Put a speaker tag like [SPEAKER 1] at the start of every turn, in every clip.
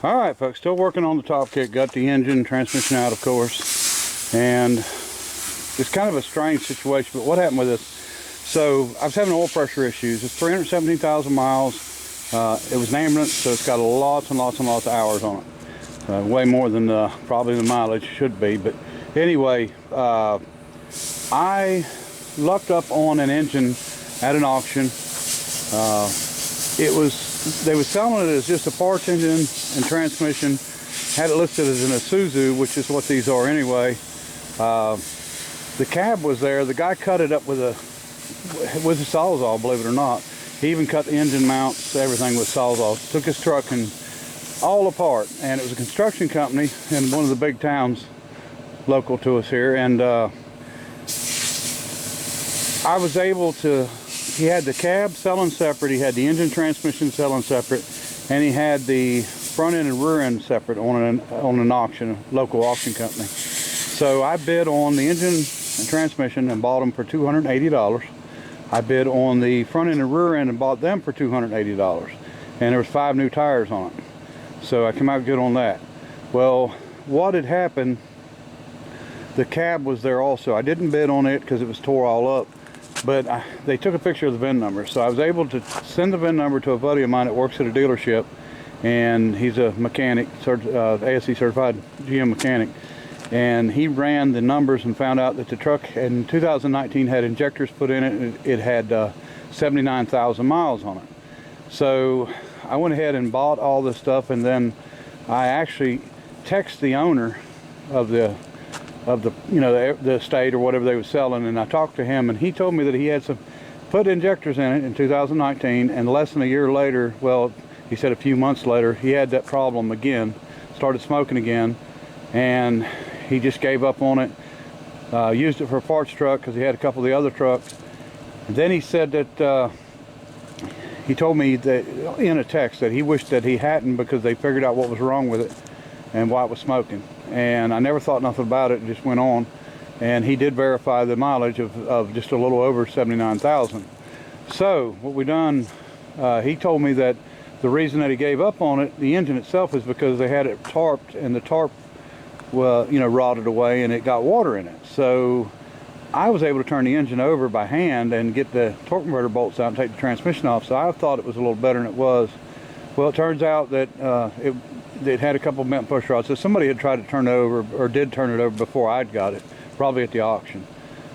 [SPEAKER 1] All right, folks, still working on the top kit. Got the engine, transmission out, of course. And it's kind of a strange situation, but what happened with this? So I was having oil pressure issues. It's 317,000 miles. It was an ambulance, so it's got lots and lots and lots of hours on it. Way more than probably the mileage should be. But anyway, I lucked up on an engine at an auction. They were selling it as just a parts engine and transmission. Had it listed as an Isuzu, which is what these are anyway. The cab was there. The guy cut it up with a Sawzall, believe it or not. He even cut the engine mounts, everything with Sawzall. Took his truck and all apart. And it was a construction company in one of the big towns local to us here. And I was able to. He had the cab selling separate, he had the engine transmission selling separate, and he had the front end and rear end separate on an auction, a local auction company. So I bid on the engine and transmission and bought them for $280. I bid on the front end and rear end and bought them for $280. And there was 5 new tires on it. So I came out good on that. Well, what had happened, the cab was there also. I didn't bid on it because it was tore all up. But they took a picture of the VIN number, so I was able to send the VIN number to a buddy of mine that works at a dealership, and he's a mechanic, ASE certified GM mechanic, and he ran the numbers and found out that the truck in 2019 had injectors put in it, and it had 79,000 miles on it. So I went ahead and bought all this stuff, and then I actually texted the owner of the estate or whatever they were selling, and I talked to him, and he told me that he had put injectors in it in 2019, and less than a year later, well, he said a few months later, he had that problem again, started smoking again, and he just gave up on it. Used it for a parts truck because he had a couple of the other trucks. And then he said that he told me that in a text that he wished that he hadn't, because they figured out what was wrong with it and why it was smoking. And I never thought nothing about it, and just went on. And he did verify the mileage of just a little over 79,000. So what we done, he told me that the reason that he gave up on it, the engine itself, is because they had it tarped, and the tarp, rotted away, and it got water in it. So I was able to turn the engine over by hand and get the torque converter bolts out and take the transmission off. So I thought it was a little better than it was. Well, it turns out that it had a couple of bent push rods. So somebody had tried to turn it over, or did turn it over before I'd got it, probably at the auction.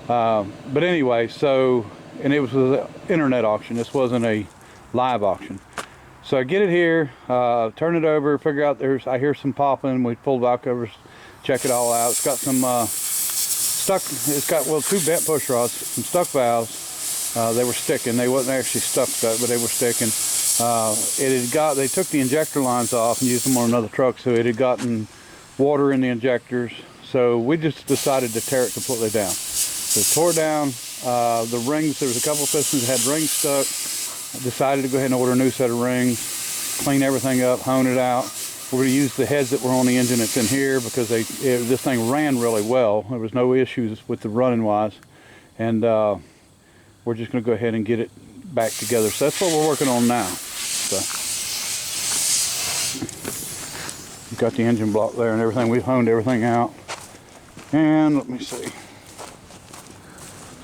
[SPEAKER 1] But anyway, and it was an internet auction. This wasn't a live auction. So I get it here, turn it over, figure out I hear some popping. We pull the valve covers, check it all out. It's got some it's got 2 bent push rods, some stuck valves. They were sticking. They wasn't actually stuck, but they were sticking. They took the injector lines off and used them on another truck, so it had gotten water in the injectors. So we just decided to tear it completely down. So tore down the rings. There was a couple of pistons that had rings stuck. I decided to go ahead and order a new set of rings, clean everything up, hone it out. We're going to use the heads that were on the engine that's in here, because this thing ran really well. There was no issues with the running wise, and we're just going to go ahead and get it back together. So that's what we're working on now. So we've got the engine block there and everything. We've honed everything out. And let me see.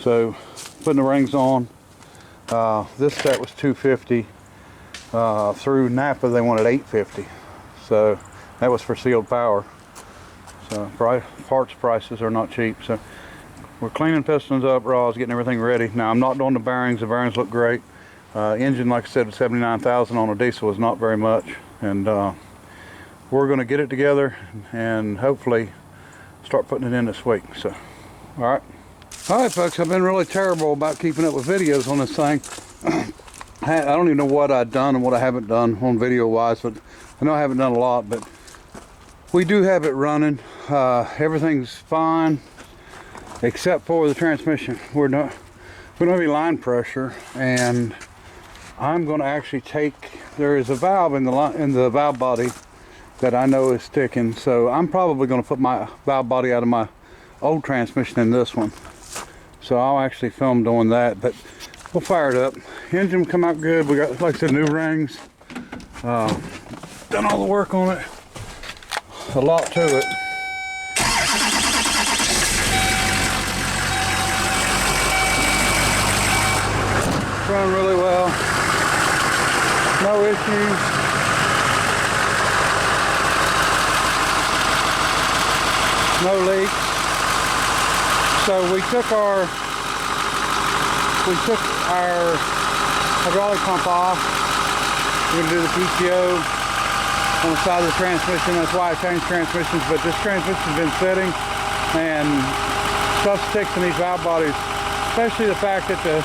[SPEAKER 1] So putting the rings on. This set was $250. Through Napa they wanted $850. So that was for sealed power. So parts prices are not cheap. So we're cleaning pistons up, rods, getting everything ready. Now I'm not doing the bearings. The bearings look great. Engine, like I said, 79,000 on a diesel is not very much. And we're going to get it together and hopefully start putting it in this week. So, all right, folks. I've been really terrible about keeping up with videos on this thing. I don't even know what I've done and what I haven't done on video-wise, but I know I haven't done a lot. But we do have it running. Everything's fine except for the transmission. We don't have any line pressure, and I'm going to actually there is a valve in the valve body that I know is sticking, so I'm probably going to put my valve body out of my old transmission in this one. So I'll actually film doing that, but we'll fire it up. Engine will come out good. We got, like I said, new rings. done all the work on it. A lot to it. Running really well. No issues. No leaks. So we took our hydraulic pump off. We're gonna do the PTO on the side of the transmission. That's why I changed transmissions, but this transmission's been sitting and stuff sticks in these valve bodies, especially the fact that the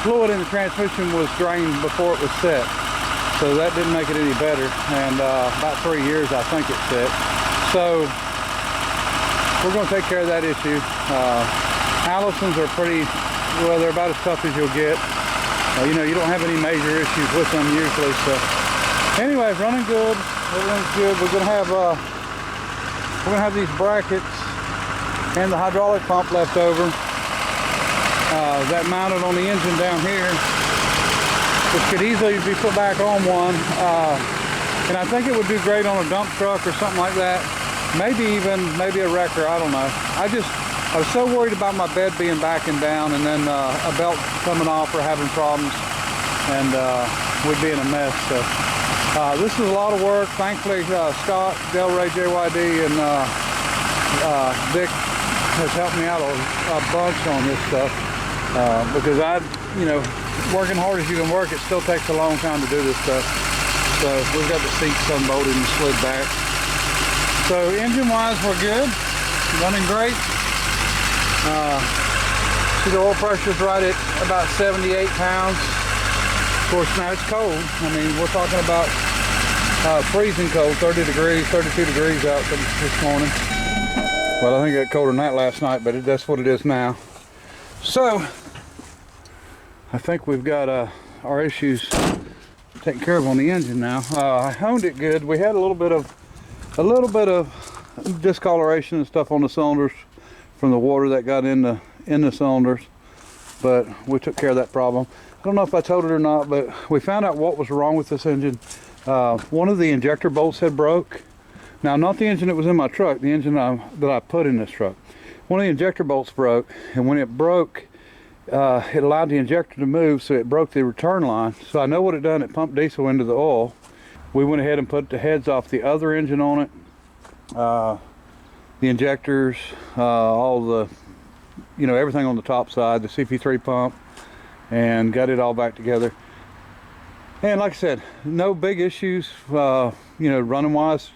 [SPEAKER 1] fluid in the transmission was drained before it was set. So that didn't make it any better. And about 3 years, I think it set. So we're going to take care of that issue. Allisons are pretty, well, they're about as tough as you'll get. You know, you don't have any major issues with them usually. So anyway, running good. Everything's good. We're going to have these brackets and the hydraulic pump left over. That mounted on the engine down here, which could easily be put back on one. And I think it would do great on a dump truck or something like that. Maybe a wrecker, I don't know. I was so worried about my bed being backing down and then a belt coming off or having problems, and we'd be in a mess. So this is a lot of work. Thankfully, Scott, Del Ray, JYD, and Vic has helped me out a bunch on this stuff. Because you know, working hard as you can work, it still takes a long time to do this stuff. So we've got the seats unbolted and slid back. So engine-wise, we're good, running great. See, the oil pressure's right at about 78 pounds. Of course, now it's cold. I mean, we're talking about freezing cold, 30 degrees, 32 degrees out this morning. Well, I think it got colder than that last night, but that's what it is now. So I think we've got our issues taken care of on the engine now. I honed it good. We had a little bit of discoloration and stuff on the cylinders from the water that got in the cylinders, but we took care of that problem. I don't know if I told it or not, but we found out what was wrong with this engine. One of the injector bolts had broke. Now, not the engine that was in my truck, the engine that I put in this truck. One of the injector bolts broke, and when it broke, it allowed the injector to move, so it broke the return line. So I know what it done, it pumped diesel into the oil. We went ahead and put the heads off the other engine on it, the injectors, all the, you know, everything on the top side, the CP3 pump, and got it all back together. And like I said, no big issues, you know, running wise.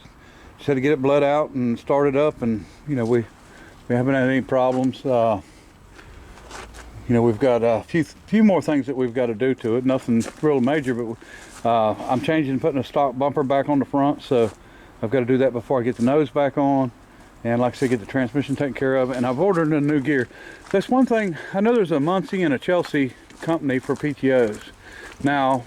[SPEAKER 1] Just had to get it bled out and start it up, and you know, we haven't had any problems. You know, we've got a few more things that we've got to do to it. Nothing real major, but I'm putting a stock bumper back on the front, so I've got to do that before I get the nose back on. And like I said, get the transmission taken care of. And I've ordered a new gear. That's one thing. I know there's a Muncie and a Chelsea company for PTOs. Now,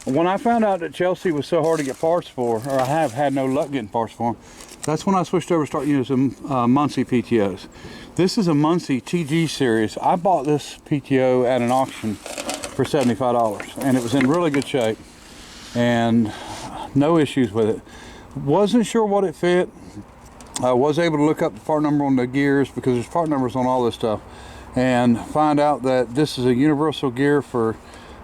[SPEAKER 1] when I found out that Chelsea was so hard to get parts for, or I have had no luck getting parts for them, that's when I switched over to start using Muncie PTOs. This is a Muncie TG series. I bought this PTO at an auction for $75, and it was in really good shape, and no issues with it. Wasn't sure what it fit. I was able to look up the part number on the gears, because there's part numbers on all this stuff, and find out that this is a universal gear for,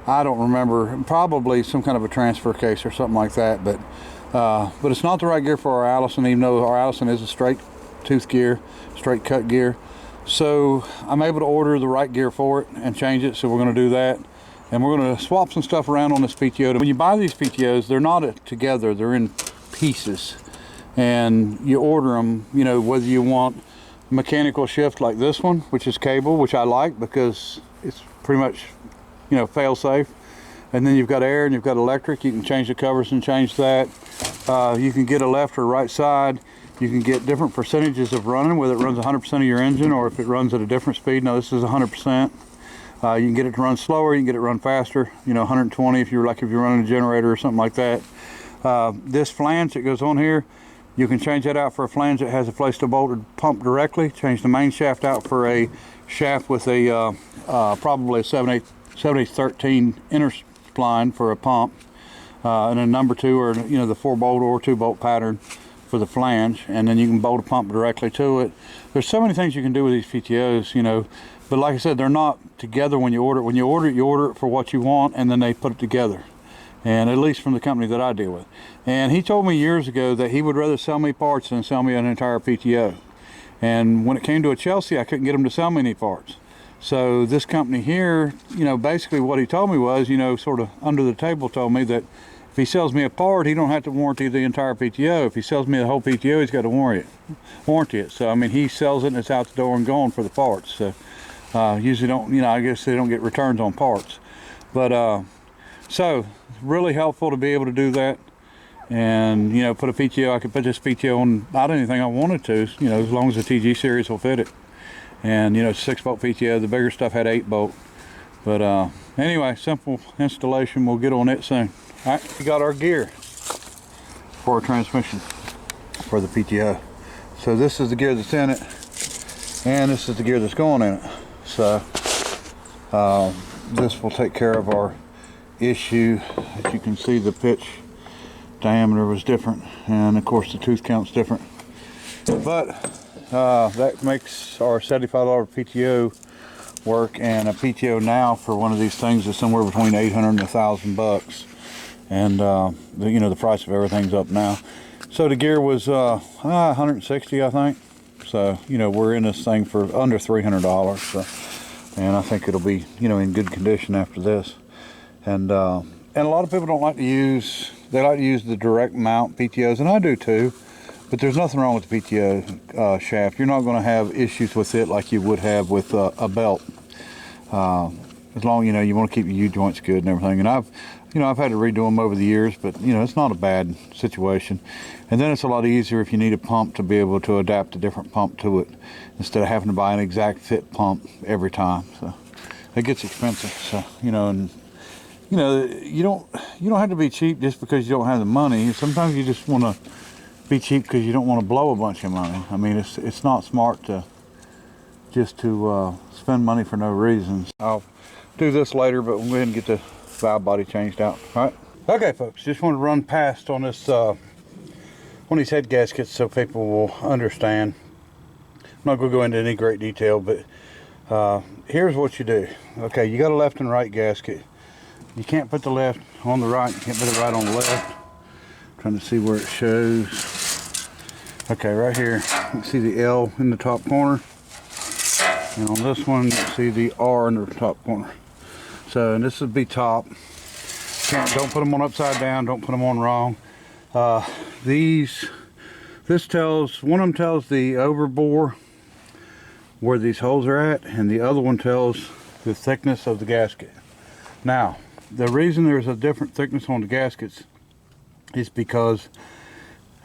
[SPEAKER 1] I don't remember, probably some kind of a transfer case or something like that, but it's not the right gear for our Allison, even though our Allison is a straight tooth gear, straight cut gear. So I'm able to order the right gear for it and change it, so we're going to do that. And we're going to swap some stuff around on this PTO. When you buy these PTOs, they're not together, they're in pieces. And you order them, you know, whether you want mechanical shift like this one, which is cable, which I like because it's pretty much, you know, fail safe. And then you've got air and you've got electric. You can change the covers and change that. You can get a left or right side. You can get different percentages of running, whether it runs 100% of your engine or if it runs at a different speed. Now this is 100%. You can get it to run slower, you can get it to run faster, you know, 120 if you're running a generator or something like that. This flange that goes on here, you can change that out for a flange that has a place to bolt or pump directly. Change the main shaft out for a shaft with a probably a 7/8 13 inner spline for a pump. and then number 2, or the 4-bolt or 2-bolt pattern for the flange, and then you can bolt a pump directly to it. There's so many things you can do with these PTOs, but like I said, they're not together when you order it. When you order it for what you want, and then they put it together. And at least from the company that I deal with. And he told me years ago that he would rather sell me parts than sell me an entire PTO. And when it came to a Chelsea, I couldn't get him to sell me any parts. So this company here, basically what he told me was, sort of under the table told me that if he sells me a part, he don't have to warranty the entire PTO. If he sells me the whole PTO, he's got to warranty it. So I mean, he sells it and it's out the door and gone for the parts. So usually don't, I guess they don't get returns on parts. But so really helpful to be able to do that. And put a PTO, I could put this PTO on about anything I wanted to, as long as the TG series will fit it. And it's 6-bolt PTO. The bigger stuff had 8-bolt. But anyway, simple installation. We'll get on it soon. All right, we got our gear for our transmission for the PTO. So this is the gear that's in it, and this is the gear that's going in it. So this will take care of our issue. As you can see, the pitch diameter was different, and of course the tooth count's different. But that makes our $75 PTO work, and a PTO now for one of these things is somewhere between $800 and $1,000. And the price of everything's up now. So the gear was $160, I think. So we're in this thing for under $300. So, and I think it'll be in good condition after this. And a lot of people don't like to use. They like to use the direct mount PTOs, and I do too. But there's nothing wrong with the PTO shaft. You're not going to have issues with it like you would have with a belt. As long you want to keep your U-joints good and everything. And I've had to redo them over the years, but it's not a bad situation. And then it's a lot easier if you need a pump to be able to adapt a different pump to it instead of having to buy an exact fit pump every time. So it gets expensive. So and you don't have to be cheap just because you don't have the money. Sometimes you just want to be cheap because you don't want to blow a bunch of money. I mean, it's not smart to spend money for no reasons. I'll do this later, but we'll go ahead and get the valve body changed out. All right. Okay, folks. Just want to run past on this one of these head gaskets so people will understand. I'm not going to go into any great detail, but here's what you do. Okay, you got a left and right gasket. You can't put the left on the right. You can't put it right on the left. I'm trying to see where it shows. Okay, right here, you can see the L in the top corner. And on this one, you see the R in the top corner. So, and this would be top. Don't put them on upside down. Don't put them on wrong. This tells, one of them tells the overbore where these holes are at, and the other one tells the thickness of the gasket. Now, the reason there's a different thickness on the gaskets is because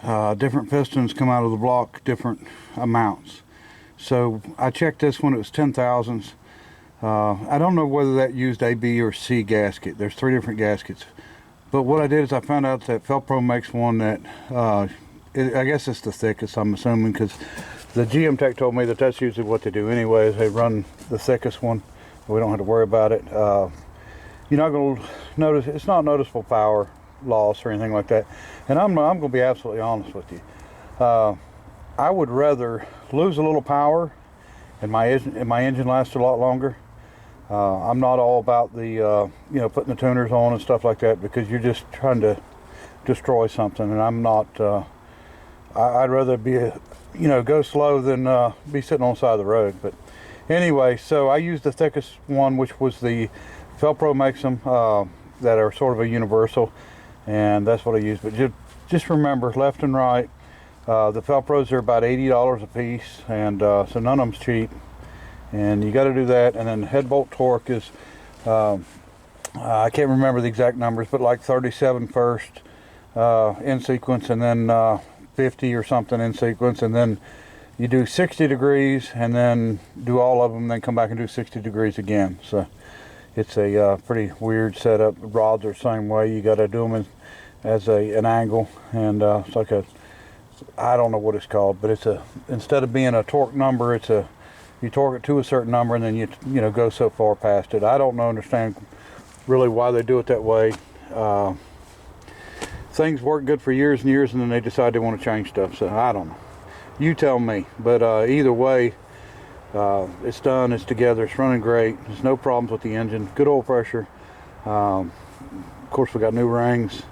[SPEAKER 1] different pistons come out of the block different amounts. So I checked this one, it was 10,000ths. I don't know whether that used a B or C gasket. There's 3 different gaskets. But what I did is I found out that Felpro makes one that, I guess it's the thickest, I'm assuming, because the GM Tech told me that that's usually what they do anyways. They run the thickest one. We don't have to worry about it. You're not going to notice, it's not noticeable power loss or anything like that. And I'm going to be absolutely honest with you. I would rather lose a little power and my engine lasts a lot longer. I'm not all about the putting the tuners on and stuff like that, because you're just trying to destroy something, and I'm not. I'd rather be go slow than be sitting on the side of the road. But anyway, so I used the thickest one, which was the Felpro makes them that are sort of a universal, and that's what I used. But just remember, left and right. The Felpros are about $80 a piece, and so none of them's cheap, and you got to do that. And then the head bolt torque is I can't remember the exact numbers, but like 37 first in sequence, and then 50 or something in sequence, and then you do 60 degrees and then do all of them, then come back and do 60 degrees again. So it's a pretty weird setup. The rods are the same way. You got to do them as an angle, and it's like a, I don't know what it's called, but it's instead of being a torque number, it's you torque it to a certain number, and then you go so far past it. I don't understand really why they do it that way. things work good for years and years, and then they decide they want to change stuff. So I don't know. You tell me. But either way, it's done. It's together. It's running great. There's no problems with the engine. Good oil pressure. Of course, we got new rings.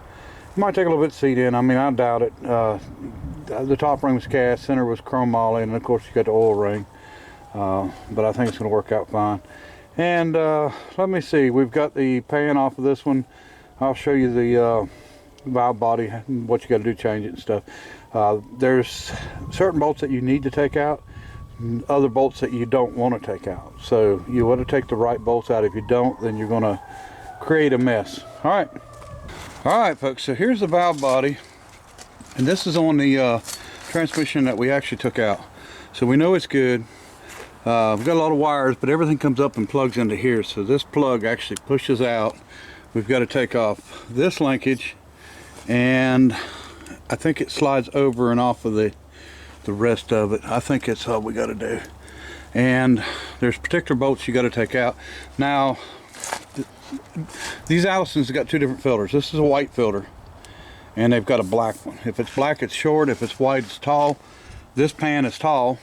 [SPEAKER 1] It might take a little bit to seat in. I mean, I doubt it. The top ring was cast, center was chrome moly, and of course you got the oil ring. But I think it's going to work out fine. And let me see. We've got the pan off of this one. I'll show you the valve body, what you got to do, change it and stuff. There's certain bolts that you need to take out, other bolts that you don't want to take out. So you want to take the right bolts out. If you don't, then you're going to create a mess. All right, folks, so here's the valve body, and this is on the transmission that we actually took out. So we know it's good. We've got a lot of wires, but everything comes up and plugs into here. So this plug actually pushes out. We've got to take off this linkage, and I think it slides over and off of the rest of it. I think that's all we got to do. And there's particular bolts you got to take out. Now, these Allisons have got two different filters. This is a white filter, and they've got a black one. If it's black, it's short. If it's white, it's tall. This pan is tall.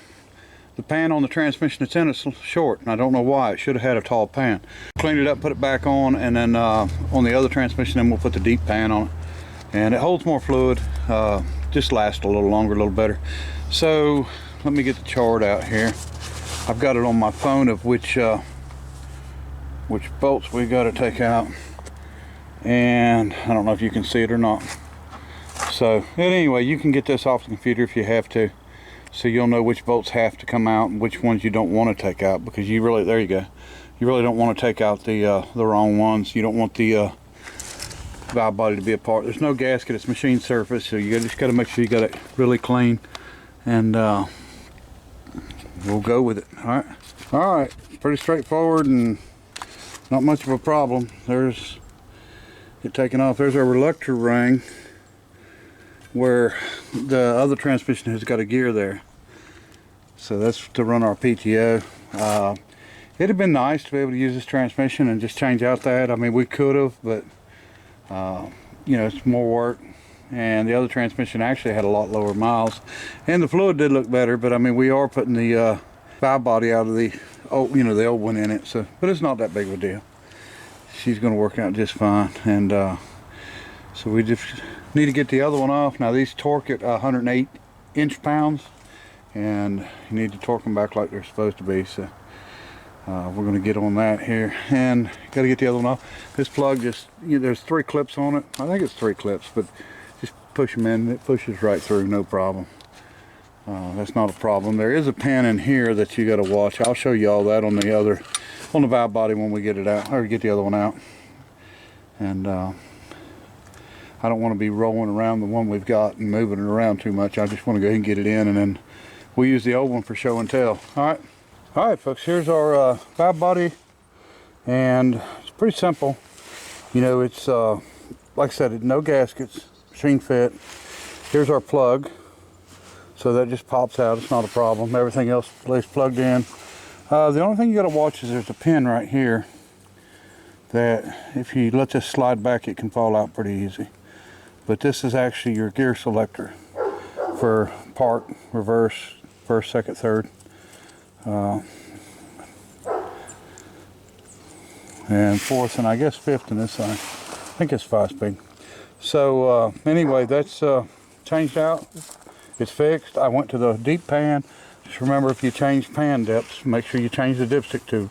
[SPEAKER 1] The pan on the transmission that's in is short, and I don't know why. It should have had a tall pan. Clean it up, put it back on, and then on the other transmission, then we'll put the deep pan on it. And it holds more fluid, just lasts a little longer, a little better. So let me get the chart out here. I've got it on my phone of which bolts we got to take out, and I don't know if you can see it or not. So anyway, you can get this off the computer if you have to, so you'll know which bolts have to come out and which ones you don't want to take out, because you really, there you go, you really don't want to take out the wrong ones. You don't want the valve body to be apart. There's no gasket, it's machine surface, so you just got to make sure you got it really clean, and we'll go with it. All right, pretty straightforward and not much of a problem. There's it taken off. There's our reluctor ring where the other transmission has got a gear there, so that's to run our PTO. It'd have been nice to be able to use this transmission and just change out that. I mean, we could have, but you know, it's more work, and the other transmission actually had a lot lower miles, and the fluid did look better. But I mean, we are putting the valve body out of the old, you know, the old one in it, so, but it's not that big of a deal. She's going to work out just fine. And so we just need to get the other one off. Now these torque at 108 inch-pounds, and you need to torque them back like they're supposed to be. So we're going to get on that here, and got to get the other one off. This plug just, you know, there's 3 clips on it. I think it's 3 clips, but just push them in. It pushes right through, no problem. That's not a problem. There is a pin in here that you got to watch. I'll show you all that on the valve body when we get it out, or get the other one out. And I don't want to be rolling around the one we've got and moving it around too much. I just want to go ahead and get it in, and then we'll use the old one for show and tell. All right, folks, here's our valve body, and it's pretty simple. You know, it's like I said, no gaskets, machine fit. Here's our plug. So that just pops out, it's not a problem. Everything else stays plugged in. The only thing you gotta watch is there's a pin right here that if you let this slide back, it can fall out pretty easy. But this is actually your gear selector for park, reverse, first, second, third. And fourth, and I guess fifth in this side. I think it's 5-speed. So anyway, that's changed out. It's fixed. I went to the deep pan. Just remember, if you change pan depths, make sure you change the dipstick tube.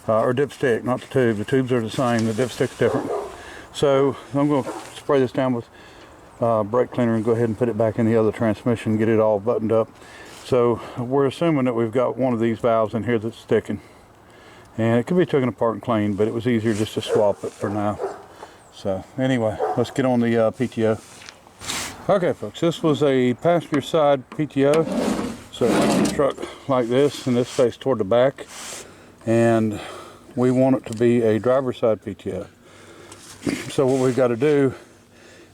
[SPEAKER 1] Or dipstick, not the tube. The tubes are the same, the dipstick's different. So I'm going to spray this down with brake cleaner and go ahead and put it back in the other transmission, get it all buttoned up. So we're assuming that we've got one of these valves in here that's sticking. And it could be taken apart and cleaned, but it was easier just to swap it for now. So anyway, let's get on the PTO. Okay, folks, this was a passenger side PTO. So it went on the truck like this, and this faced toward the back. And we want it to be a driver's side PTO. So what we've got to do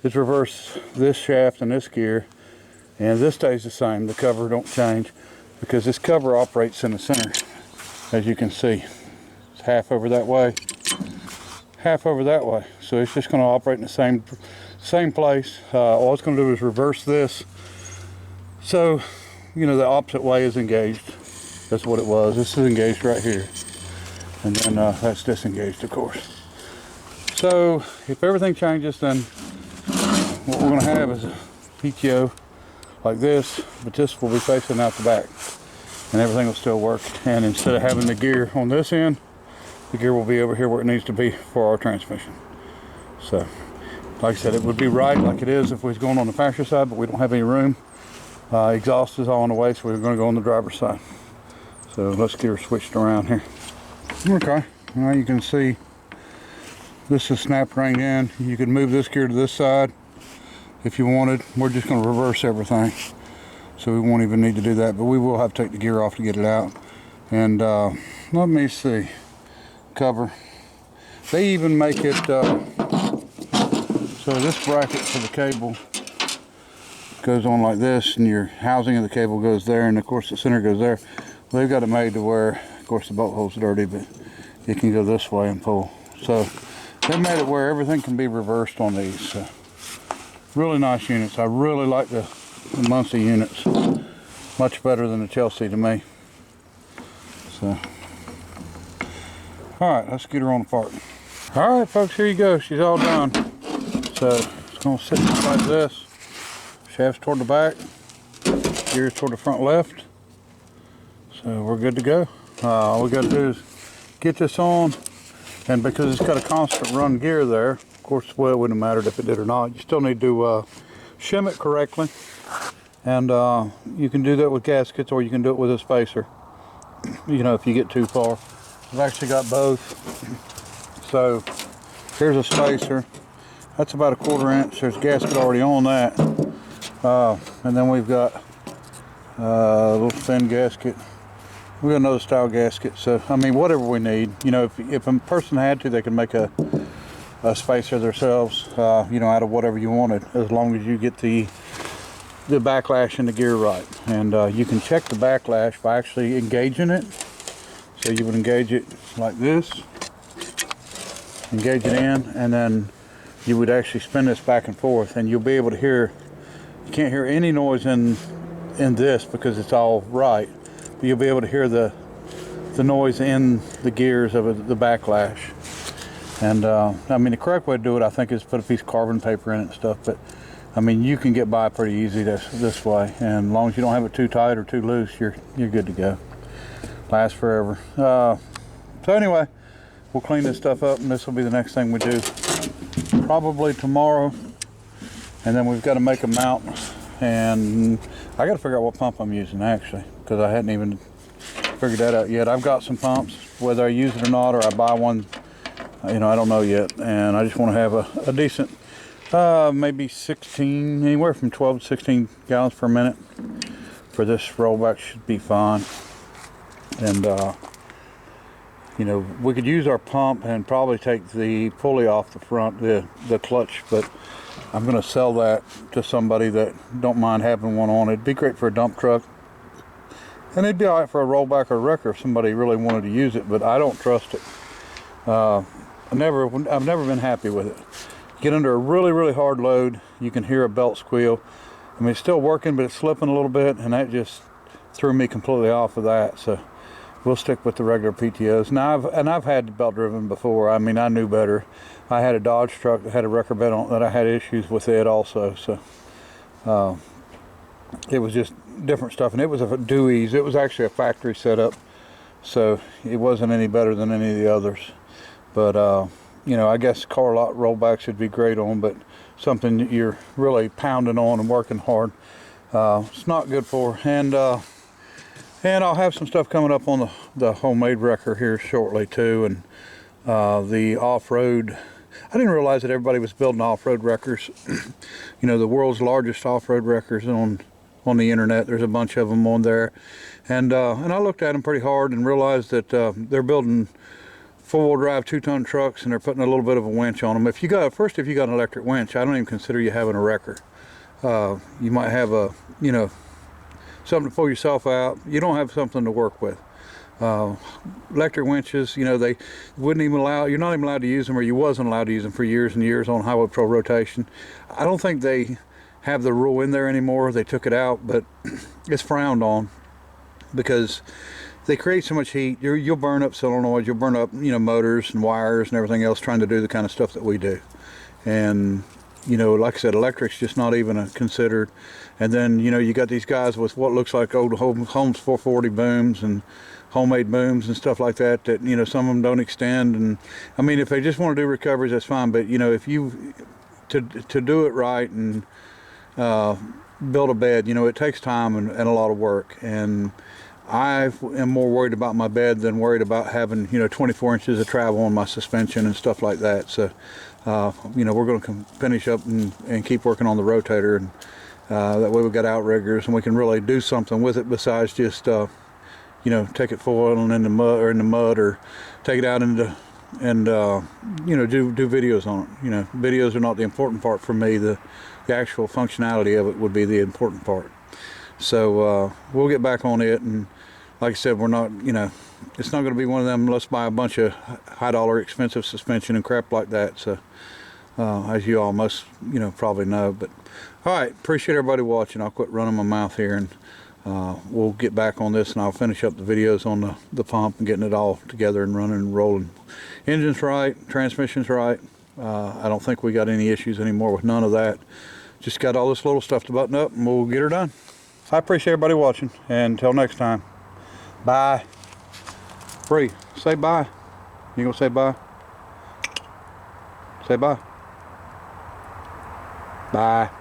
[SPEAKER 1] is reverse this shaft and this gear, and this stays the same. The cover don't change, because this cover operates in the center, as you can see. It's half over that way, half over that way. So it's just going to operate in the Same place. All it's going to do is reverse this. So, you know, the opposite way is engaged. That's what it was. This is engaged right here. And then that's disengaged, of course. So, if everything changes, then what we're going to have is a PTO like this, but this will be facing out the back. And everything will still work. And instead of having the gear on this end, the gear will be over here where it needs to be for our transmission. So, like I said, it would be right like it is if we was going on the passenger side, but we don't have any room. Exhaust is all on the way, so we're going to go on the driver's side. So let's get her switched around here. Okay, now you can see this is snap ring in. You can move this gear to this side if you wanted. We're just going to reverse everything, so we won't even need to do that, but we will have to take the gear off to get it out. And let me see, cover. They even make it so this bracket for the cable goes on like this, and your housing of the cable goes there, and of course the center goes there. Well, they've got it made to where, of course, the bolt hole's dirty, but it can go this way and pull. So they made it where everything can be reversed on these. So, really nice units. I really like the Muncie units. Much better than the Chelsea to me. So, all right, let's get her on the part. All right, folks, here you go. She's all done. So it's going to sit like this. Shafts toward the back, gears toward the front left. So we're good to go. All we got to do is get this on, and because it's got a constant run gear there, of course, well, it wouldn't have mattered if it did or not. You still need to shim it correctly, and you can do that with gaskets, or you can do it with a spacer. You know, if you get too far. I've actually got both. So here's a spacer. That's about 1/4 inch. There's a gasket already on that. And then we've got a little thin gasket. We got another style gasket. So, I mean, whatever we need. You know, if a person had to, they could make a spacer themselves, you know, out of whatever you wanted, as long as you get the backlash in the gear right. And you can check the backlash by actually engaging it. So you would engage it like this, engage it in, and then you would actually spin this back and forth, and you'll be able to hear. You can't hear any noise in this because it's all right, but you'll be able to hear the noise in the gears of the backlash. And I mean, the correct way to do it, I think, is put a piece of carbon paper in it and stuff. But I mean, you can get by pretty easy this way, and as long as you don't have it too tight or too loose, you're good to go. Lasts forever. So anyway, we'll clean this stuff up, and this will be the next thing we do, probably tomorrow. And then we've got to make a mount, and I got to figure out what pump I'm using actually, because I hadn't even figured that out yet. I've got some pumps, whether I use it or not, or I buy one, you know, I don't know yet. And I just want to have a decent, maybe 16, anywhere from 12 to 16 gallons per minute for this rollback should be fine. And you know, we could use our pump and probably take the pulley off the front, the clutch, but I'm going to sell that to somebody that don't mind having one on. It'd be great for a dump truck, and it'd be all right for a rollback or a wrecker if somebody really wanted to use it, but I don't trust it. I've never been happy with it. Get under a really hard load, you can hear a belt squeal. I mean, it's still working, but it's slipping a little bit, and that just threw me completely off of that. So we'll stick with the regular PTOs. Now, I've had belt driven before. I mean, I knew better. I had a Dodge truck that had a wrecker bed on that I had issues with it also. So it was just different stuff, and it was a Dewey's. It was actually a factory setup, so it wasn't any better than any of the others. But you know, I guess car lot rollbacks would be great on, but something that you're really pounding on and working hard, it's not good for. And I'll have some stuff coming up on the homemade wrecker here shortly too, and the off-road. I didn't realize that everybody was building off-road wreckers. You know, the world's largest off-road wreckers on the internet. There's a bunch of them on there, and I looked at them pretty hard and realized that they're building four-wheel drive 2-ton trucks, and they're putting a little bit of a winch on them. If you got an electric winch, I don't even consider you having a wrecker. You might have a, you know, something to pull yourself out. You don't have something to work with. Electric winches, you know, they wouldn't even allow, you're not even allowed to use them, or you wasn't allowed to use them for years and years on Highway Patrol rotation. I don't think they have the rule in there anymore. They took it out, but it's frowned on because they create so much heat. You'll burn up solenoids, you'll burn up, you know, motors and wires and everything else trying to do the kind of stuff that we do. And you know, like I said, electric's just not even considered. And then, you know, you got these guys with what looks like old Holmes 440 booms and homemade booms and stuff like that, that, you know, some of them don't extend. And I mean, if they just want to do recoveries, that's fine. But, you know, if you, to do it right and build a bed, you know, it takes time and a lot of work. And I am more worried about my bed than worried about having, you know, 24 inches of travel on my suspension and stuff like that. So, you know, we're going to finish up and keep working on the rotator, and that way we've got outriggers and we can really do something with it besides just, you know, take it for oil and in the mud, or take it out into, and you know, do videos on it. You know, videos are not the important part for me. The actual functionality of it would be the important part. So we'll get back on it, and like I said, we're not, you know, it's not going to be one of them, let's buy a bunch of high dollar expensive suspension and crap like that. So as you all must, you know, probably know. But all right, appreciate everybody watching. I'll quit running my mouth here, and we'll get back on this, and I'll finish up the videos on the pump and getting it all together and running and rolling. Engine's right, transmission's right. I don't think we got any issues anymore with none of that. Just got all this little stuff to button up, and we'll get her done. So I appreciate everybody watching, and until next time, bye. Bree, say bye. You gonna say bye? Say bye. Bye.